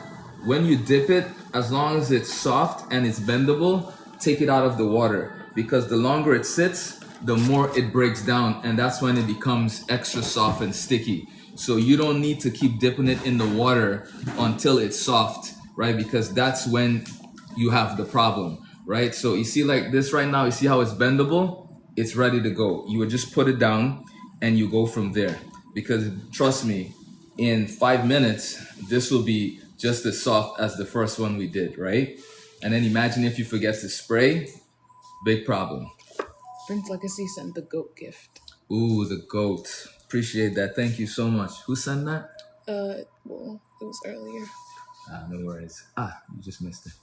when you dip it, as long as it's soft and it's bendable, take it out of the water, because the longer it sits, the more it breaks down, and that's when it becomes extra soft and sticky. So you don't need to keep dipping it in the water until it's soft, right? Because that's when you have the problem, right? So you see like this right now, you see how it's bendable? It's ready to go. You would just put it down and you go from there. Because trust me, in 5 minutes, this will be just as soft as the first one we did, right? And then imagine if you forget to spray, big problem. Prince Legacy sent the goat gift. Ooh, the goat. Appreciate that. Thank you so much. Who sent that? Well, it was earlier. No worries. You just missed it.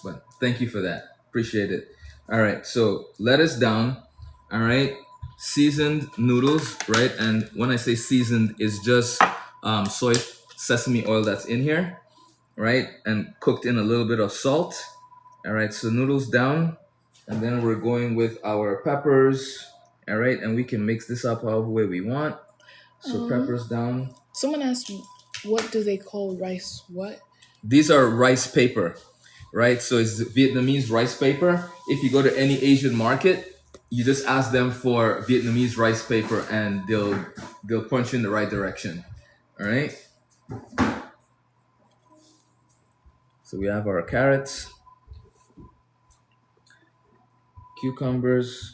But thank you for that. Appreciate it. All right, so lettuce down. All right, seasoned noodles, right? And when I say seasoned, it's just soy sesame oil that's in here, right? And cooked in a little bit of salt. All right, so noodles down. And then we're going with our peppers. All right, and we can mix this up however way we want. So peppers down. Someone asked me, what do they call rice? What? These are rice paper, right? So it's Vietnamese rice paper. If you go to any Asian market, you just ask them for Vietnamese rice paper and they'll point you in the right direction. All right. So we have our carrots, cucumbers.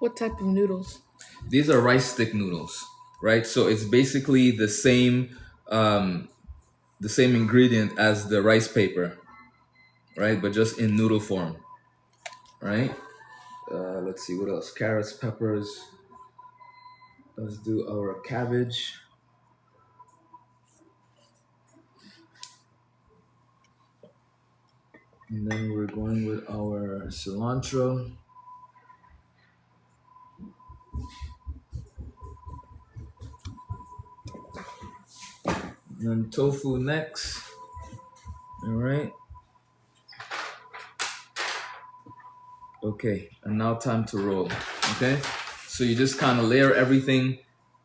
What type of noodles? These are rice stick noodles, right? So it's basically the same ingredient as the rice paper, right? But just in noodle form, right? Let's see what else. Carrots, peppers. Let's do our cabbage. And then we're going with our cilantro. And then tofu next. All right. Okay, and now time to roll. Okay, so you just kind of layer everything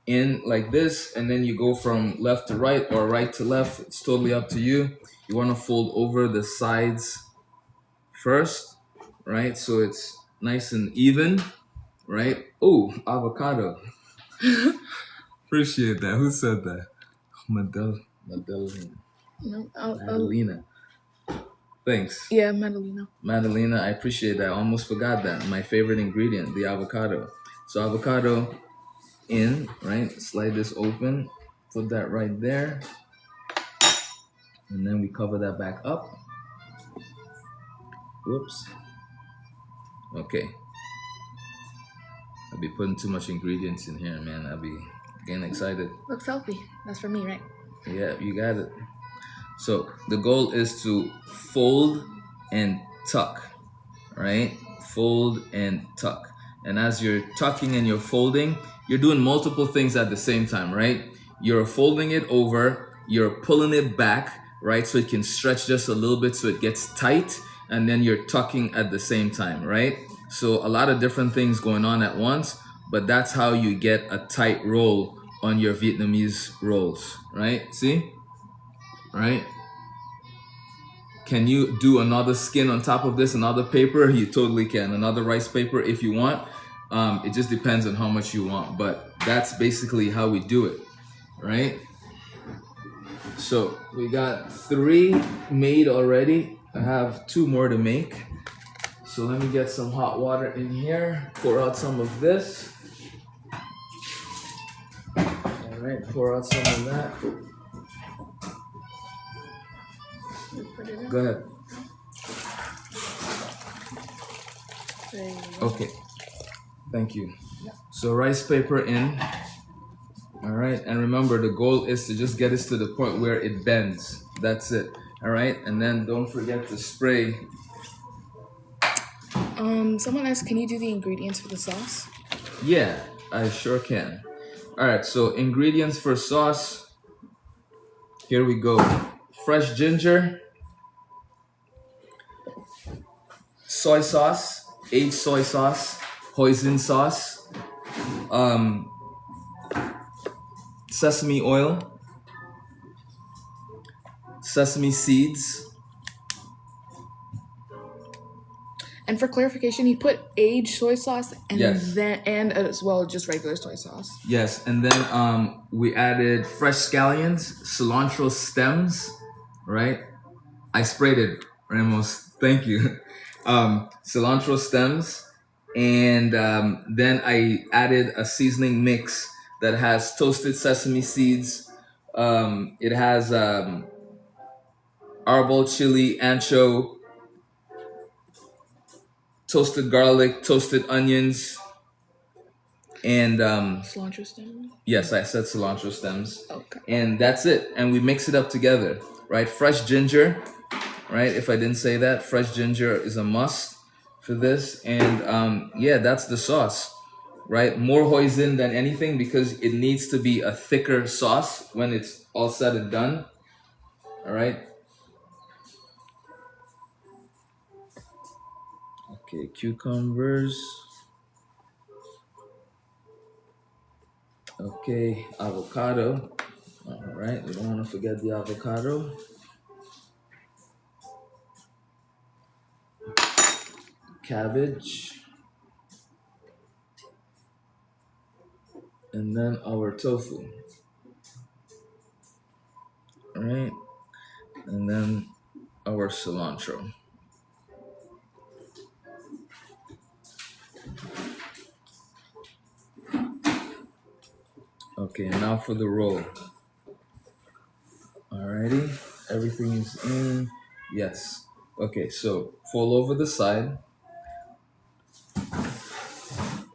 in like this, and then you go from left to right or right to left. It's totally up to you. You want to fold over the sides first, right? So it's nice and even, right? Oh, avocado. Appreciate that. Who said that? Madeleine. No, Madalena. Thanks. yeah, Madalena. Madalena, I appreciate that. I almost forgot that. My favorite ingredient, the avocado. So avocado in, right? Slide this open. Put that right there. And then we cover that back up. Whoops. Okay. I'll be putting too much ingredients in here, man. I'll be getting excited. Looks healthy. That's for me, right? Yeah, you got it. So the goal is to fold and tuck, right? Fold and tuck. And as you're tucking and you're folding, you're doing multiple things at the same time, right? You're folding it over, you're pulling it back, right? So it can stretch just a little bit so it gets tight, and then you're tucking at the same time, right? So a lot of different things going on at once, but that's how you get a tight roll on your Vietnamese rolls, right? See? Right? Can you do another skin on top of this, another paper? You totally can. Another rice paper if you want. It just depends on how much you want, but that's basically how we do it, right? So we got 3 made already. I have 2 more to make. So let me get some hot water in here. Pour out some of this. All right, pour out some of that. Put it in. Go ahead. There you go. Okay. Thank you. So rice paper in. All right. And remember, the goal is to just get this to the point where it bends. That's it. All right. And then don't forget to spray. Someone asked, can you do the ingredients for the sauce? Yeah, I sure can. All right. So ingredients for sauce. Here we go. Fresh ginger. Soy sauce. Aged soy sauce. Hoisin sauce. Sesame oil. Sesame seeds. And for clarification, he put aged soy sauce and Yes. then and as well just regular soy sauce. Yes, and then we added fresh scallions, cilantro stems, right? I sprayed it, Ramos. Thank you. Cilantro stems, and then I added a seasoning mix that has toasted sesame seeds. It has arbol chili, ancho, toasted garlic, toasted onions, and Cilantro stem. yes, I said cilantro stems. Okay. And that's it. And we mix it up together, right? Fresh ginger, right? If I didn't say that, fresh ginger is a must for this. And yeah, that's the sauce, right? More hoisin than anything because it needs to be a thicker sauce when it's all said and done. All right. Okay, cucumbers. Okay, avocado. All right, we don't want to forget the avocado. Cabbage. And then our tofu. All right, and then our cilantro. Okay, now for the roll. Alrighty, everything is in. Yes. Okay, so fold over the side.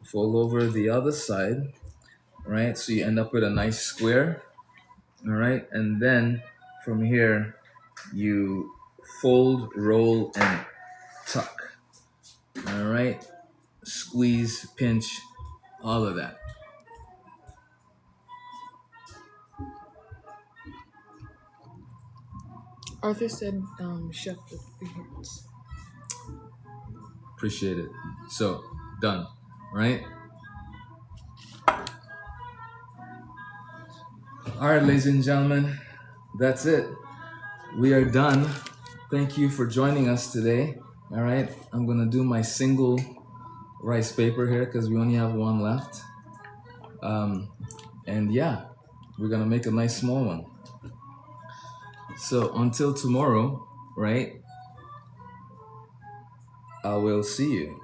Fold over the other side. right? So you end up with a nice square, all right? And then from here, you fold, roll, and tuck, all right? Squeeze, pinch, all of that. Arthur said, chef with 3 hearts. Appreciate it. So, done, right? All right, ladies and gentlemen, that's it. We are done. Thank you for joining us today. All right, I'm gonna do my single rice paper here because we only have one left. And yeah, we're gonna make a nice small one. So until tomorrow, right? I will see you.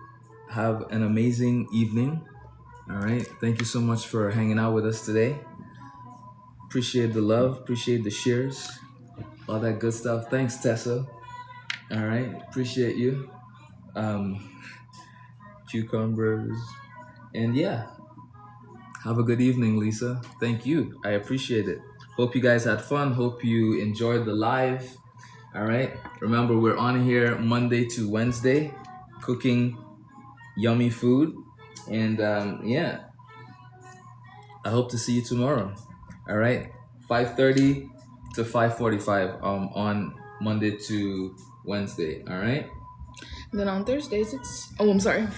Have an amazing evening. All right. Thank you so much for hanging out with us today. Appreciate the love. Appreciate the shares. All that good stuff. Thanks, Tessa. All right. Appreciate you. Cucumbers. And yeah, have a good evening, Lisa. Thank you. I appreciate it. Hope you guys had fun. Hope you enjoyed the live. All right. Remember, we're on here Monday to Wednesday, cooking yummy food. And yeah, I hope to see you tomorrow. All right. 5:30 to 5:45 on Monday to Wednesday. All right. Then on Thursdays,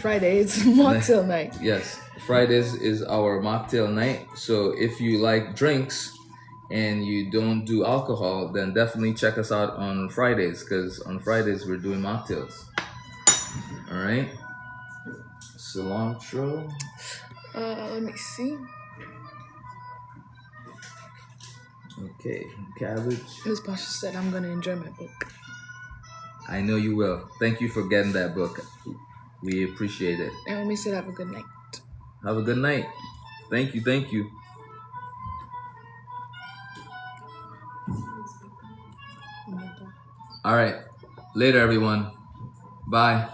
Friday, it's mocktail night. Yes. Fridays is our mocktail night. So if you like drinks and you don't do alcohol, then definitely check us out on Fridays because on Fridays we're doing mocktails. All right. Cilantro. Let me see. Okay. Cabbage. Miss Pasha said I'm gonna enjoy my book. I know you will. Thank you for getting that book. We appreciate it. And we said have a good night. Have a good night. Thank you. Thank you. All right. Later, everyone. Bye.